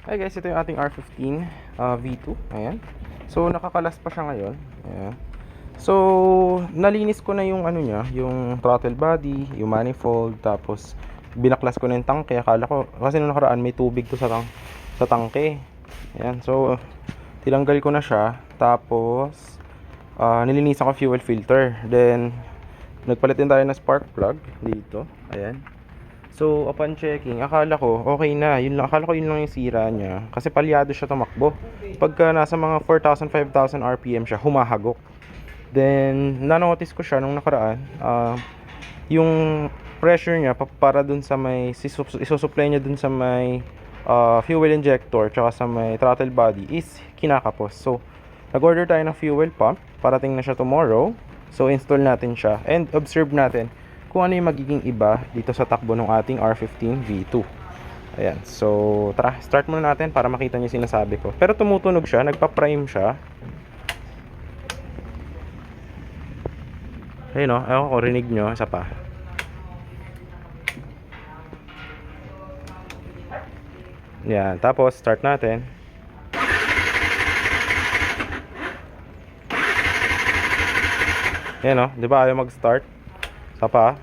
Hi guys, ito yung ating R15 V2. Ayan. So nakakalas pa siya ngayon. Ayan. So nalinis ko na yung ano niya, yung throttle body, yung manifold, tapos binaklas ko na yung tangke. Akala ko kasi nung nakaraan may tubig to sa tangke. Ayan. So tinanggal ko na siya, tapos nilinisan ko fuel filter. Then nagpalit din tayo ng spark plug dito. Ayan. So upon checking, akala ko okay na. Yun lang, akala ko yun lang yung sira niya. Kasi palyado siya tumakbo. Pagka nasa mga 4,000, 5,000 RPM siya, humahagok. Then na-notice ko siya nung nakaraan, yung pressure niya para dun sa may isusupply niya dun sa may fuel injector tsaka sa may throttle body is kinakapos. So nag-order tayo ng fuel pump. Parating na siya tomorrow. So install natin siya and observe natin kung ano yung magiging iba dito sa takbo ng ating R15 V2. Ayan. So tara, start muna natin para makita niyo yung sinasabi ko. Pero tumutunog siya, nagpa-prime siya. Ayun o, ewan ko, rinig nyo, isa pa. Yan, tapos start natin. Yan o, di ba ayaw mag-start? Isa pa.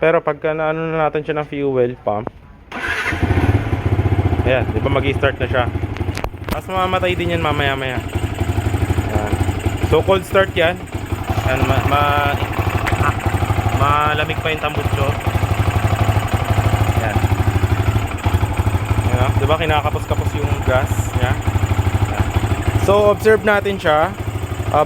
Pero pagka naano na natin siya ng fuel pump, ayan, di ba mag-i-start na siya. Tapos mamamatay din yan mamaya-maya. Ayan. So cold start yan. Ayan, malamig pa yung tambutso. Ayan. Ayan, di ba kinakapos-kapos yung gas niya. Ayan. So observe natin siya.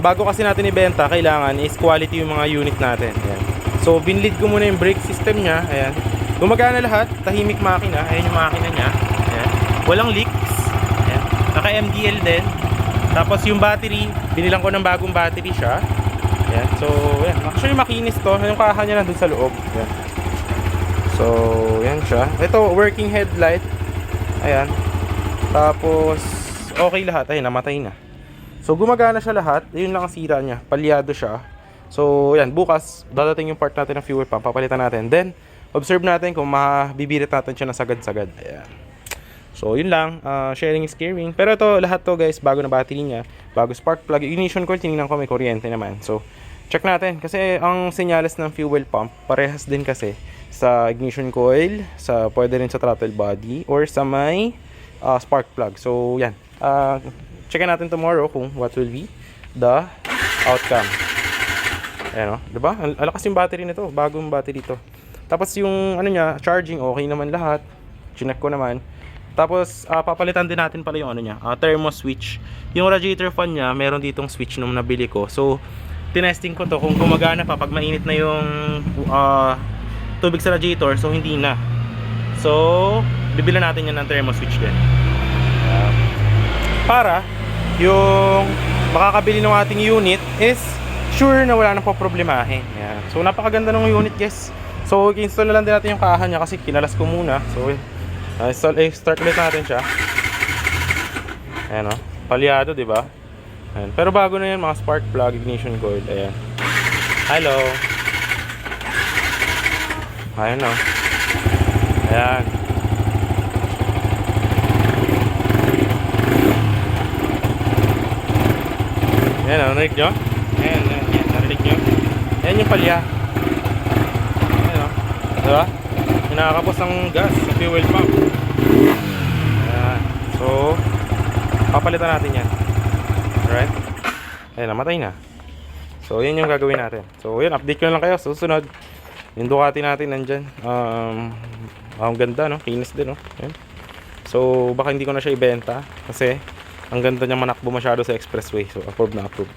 Bago kasi natin ibenta, kailangan is quality yung mga unit natin. Ayan. So binlid ko muna yung brake system niya. Ayan. Gumagana lahat, tahimik makina. Ayan yung makina niya. Ayan. Walang leaks. Ayan. Naka MDL din. Tapos yung battery, binilang ko ng bagong battery siya. Ayan. So ayan. Actually makinis to. Yung kaha niya nandun sa loob. Ayan. So ayan siya. Ito working headlight. Ayan. Tapos okay lahat. Ayan, namatay na. So gumagana siya lahat. Yun lang ang sira niya. Palyado siya. So yan, bukas dadating yung part natin ng fuel pump, papalitan natin. Then observe natin kung mabibirit natin siya na sagad-sagad. Ayan. So yun lang, sharing is caring. Pero ito lahat to guys, bago na battery niya, bago spark plug, ignition coil, tinignan ko may kuryente naman. So check natin kasi ang senyales ng fuel pump parehas din kasi sa ignition coil, sa pwede rin sa throttle body or sa may spark plug. So yan, checkin natin tomorrow kung what will be the outcome. Ayan o, diba? Alakas yung battery nito, bagong battery ito. Tapos yung ano niya, charging, okay naman lahat. Chinek ko naman. Tapos papalitan din natin pala yung ano niya, thermo switch. Yung radiator fan niya, meron ditong switch nung nabili ko. So tinesting ko to kung gumagana pa pag mainit na yung tubig sa radiator, so hindi na. So bibilan natin yan ng thermo switch din. Para yung makakabili ng ating unit is sure na wala nang poproblemahin. Yan. So napakaganda ng unit guys. So i-install na lang din natin yung kaha niya kasi kinalas ko muna. So start ulit natin siya. Ayan o, palyado diba? Ayan. Pero bago na yan, mga spark plug, ignition coil. Ayan. Hello. Ayan o. Ayan. Ayan o, narinig nyo? Ayan, narinig nyo? Ayan yung palya. Ayan o, diba? Nakakapos ang gas sa fuel pump. Ayan. So papalitan natin yan. Alright. Ayan, namatay na. So yan yung gagawin natin. So yan, update ko na lang kayo susunod. Yung Ducati natin nandyan. Ang ganda no, kinis din no. Ayan. So baka hindi ko na siya ibenta kasi ang ganda niya manakbo masyado sa expressway. So approve na approve.